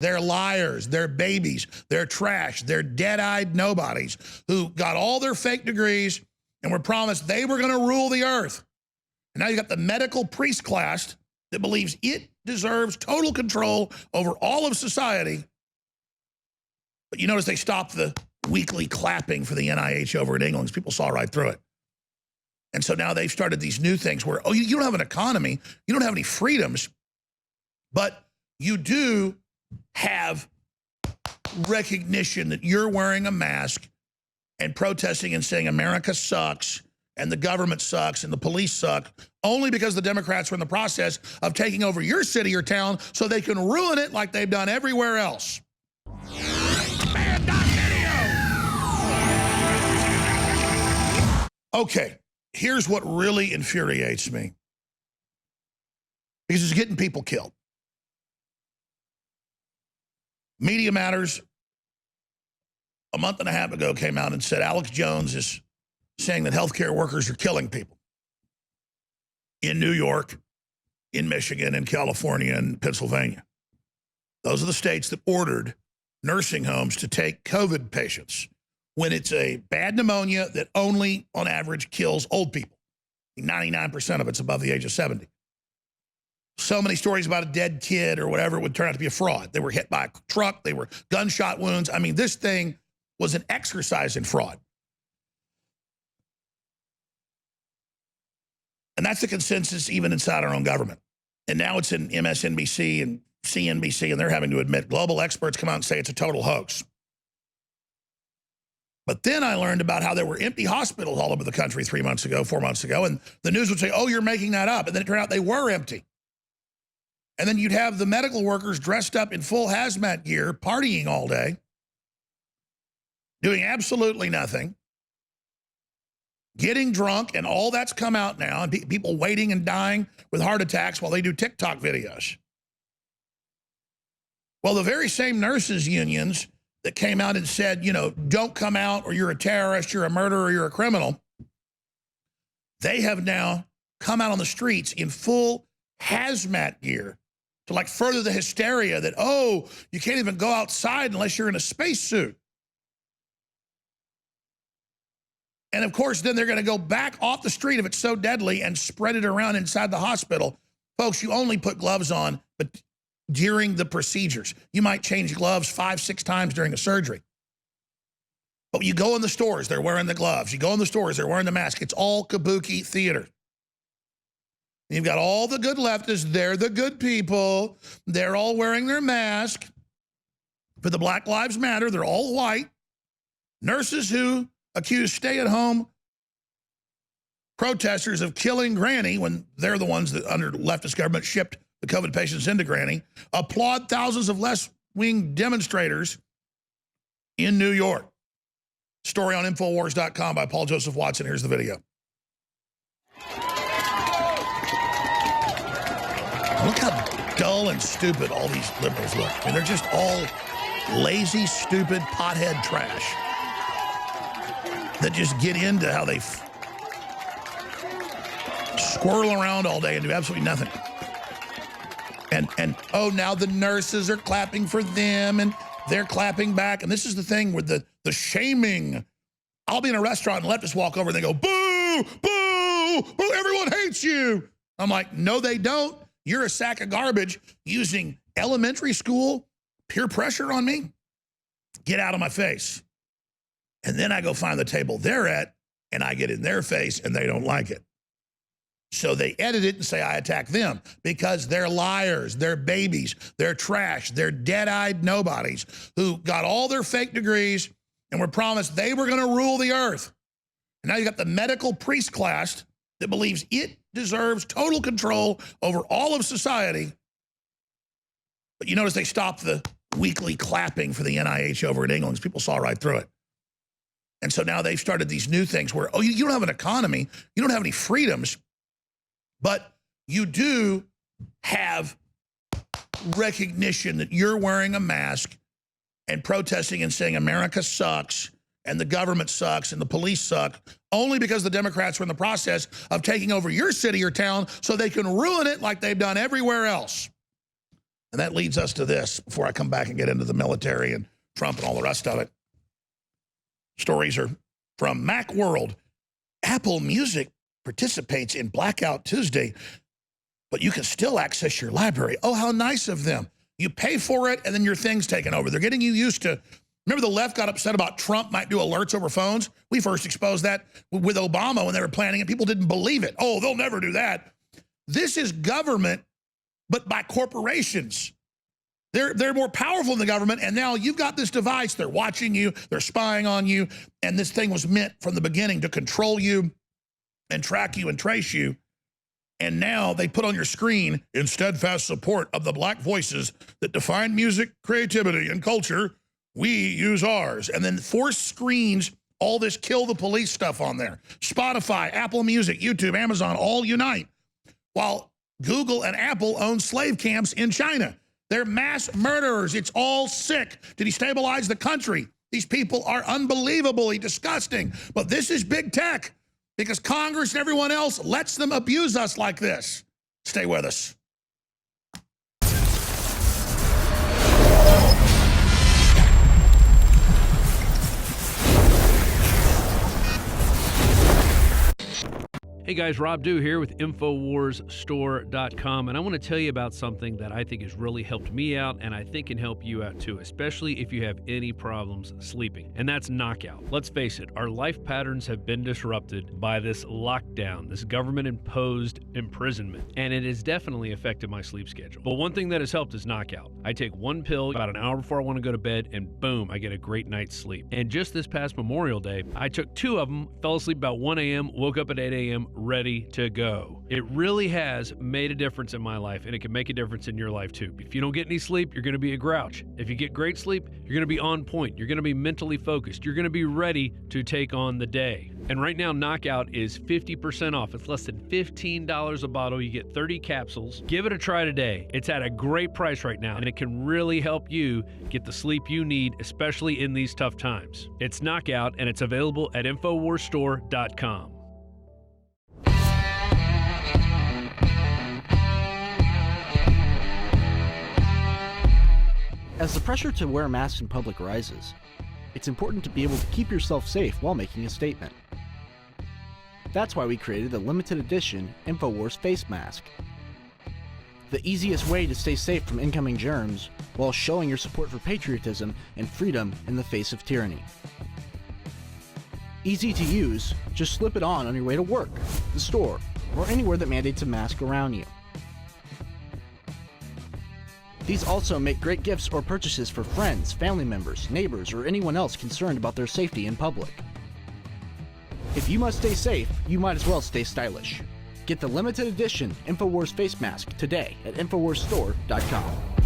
They're liars, they're babies, they're trash, they're dead-eyed nobodies who got all their fake degrees and were promised they were going to rule the earth. And now you got the medical priest class that believes it deserves total control over all of society. But you notice they stopped the weekly clapping for the NIH over in England because people saw right through it. And so now they've started these new things where, oh, you don't have an economy, you don't have any freedoms, but you do have recognition that you're wearing a mask and protesting and saying America sucks and the government sucks and the police suck, only because the Democrats are in the process of taking over your city or town so they can ruin it like they've done everywhere else. Okay, here's what really infuriates me, because it's getting people killed. Media Matters, a month and a half ago, came out and said Alex Jones is saying that healthcare workers are killing people in New York, in Michigan, in California, and Pennsylvania. Those are the states that ordered nursing homes to take COVID patients when it's a bad pneumonia that only, on average, kills old people. 99% of it's above the age of 70. So many stories about a dead kid or whatever would turn out to be a fraud. They were hit by a truck. They were gunshot wounds. I mean, this thing was an exercise in fraud. And that's the consensus even inside our own government. And now it's in MSNBC and CNBC, and they're having to admit, global experts come out and say it's a total hoax. But then I learned about how there were empty hospitals all over the country 3 months ago, 4 months ago, and the news would say, oh, you're making that up. And then it turned out they were empty. And then you'd have the medical workers dressed up in full hazmat gear, partying all day, doing absolutely nothing, getting drunk, and all that's come out now, and people waiting and dying with heart attacks while they do TikTok videos. Well, the very same nurses unions that came out and said, you know, don't come out or you're a terrorist, you're a murderer, you're a criminal, they have now come out on the streets in full hazmat gear to like further the hysteria that, oh, you can't even go outside unless you're in a spacesuit. And of course, then they're going to go back off the street if it's so deadly and spread it around inside the hospital. Folks, you only put gloves on, but during the procedures. You might change gloves 5, 6 times during a surgery. But you go in the stores, they're wearing the gloves. You go in the stores, they're wearing the mask. It's all kabuki theater. You've got all the good leftists, they're the good people. They're all wearing their mask. For the Black Lives Matter, they're all white. Nurses who accuse stay-at-home protesters of killing Granny when they're the ones that, under leftist government, shipped the COVID patients into Granny, applaud thousands of left-wing demonstrators in New York. Story on Infowars.com by Paul Joseph Watson. Here's the video. Look how dull and stupid all these liberals look. I mean, they're just all lazy, stupid, pothead trash that just get into how they squirrel around all day and do absolutely nothing. And oh, now the nurses are clapping for them and they're clapping back. And this is the thing with the shaming. I'll be in a restaurant and leftists walk over and they go, boo, boo, boo, everyone hates you. I'm like, no, they don't. You're a sack of garbage using elementary school peer pressure on me. Get out of my face. And then I go find the table they're at and I get in their face and they don't like it. So they edit it and say I attack them because they're liars, they're babies, they're trash, they're dead-eyed nobodies who got all their fake degrees and were promised they were going to rule the earth. And now you got the medical priest class that believes it deserves total control over all of society. But you notice they stopped the weekly clapping for the NIH over in England because people saw right through it. And so now they've started these new things where, oh, you don't have an economy, you don't have any freedoms, but you do have recognition that you're wearing a mask and protesting and saying America sucks and the government sucks and the police suck, only because the Democrats are in the process of taking over your city or town so they can ruin it like they've done everywhere else. And that leads us to this before I come back and get into the military and Trump and all the rest of it. Stories are from Macworld. Apple Music participates in Blackout Tuesday, but you can still access your library. Oh, how nice of them. You pay for it, and then your thing's taken over. They're getting you used to. Remember the left got upset about Trump might do alerts over phones? We first exposed that with Obama when they were planning it. People didn't believe it. Oh, they'll never do that. This is government, but by corporations. They're more powerful than the government, and now you've got this device. They're watching you. They're spying on you, and this thing was meant from the beginning to control you and track you and trace you. And now they put on your screen, in steadfast support of the black voices that define music, creativity, and culture, we use ours. And then force screens all this kill the police stuff on there. Spotify, Apple Music, YouTube, Amazon, all unite. While Google and Apple own slave camps in China. They're mass murderers. It's all sick to destabilize the country. These people are unbelievably disgusting. But this is big tech because Congress and everyone else lets them abuse us like this. Stay with us. Hey guys, Rob Dew here with InfoWarsStore.com, and I want to tell you about something that I think has really helped me out and I think can help you out too, especially if you have any problems sleeping, and that's Knockout. Let's face it, our life patterns have been disrupted by this lockdown, this government-imposed imprisonment, and it has definitely affected my sleep schedule. But one thing that has helped is Knockout. I take one pill about an hour before I want to go to bed, and boom, I get a great night's sleep. And just this past Memorial Day, I took 2 of them, fell asleep about 1 a.m., woke up at 8 a.m., ready to go. It really has made a difference in my life, and it can make a difference in your life too. If you don't get any sleep, you're going to be a grouch. If you get great sleep, you're going to be on point. You're going to be mentally focused. You're going to be ready to take on the day. And right now, Knockout is 50% off. It's less than $15 a bottle. You get 30 capsules. Give it a try today. It's at a great price right now, and it can really help you get the sleep you need, especially in these tough times. It's Knockout, and it's available at InfoWarsStore.com. As the pressure to wear masks in public rises, it's important to be able to keep yourself safe while making a statement. That's why we created the limited edition InfoWars face mask. The easiest way to stay safe from incoming germs while showing your support for patriotism and freedom in the face of tyranny. Easy to use, just slip it on your way to work, the store, or anywhere that mandates a mask around you. These also make great gifts or purchases for friends, family members, neighbors, or anyone else concerned about their safety in public. If you must stay safe, you might as well stay stylish. Get the limited edition InfoWars face mask today at InfoWarsStore.com.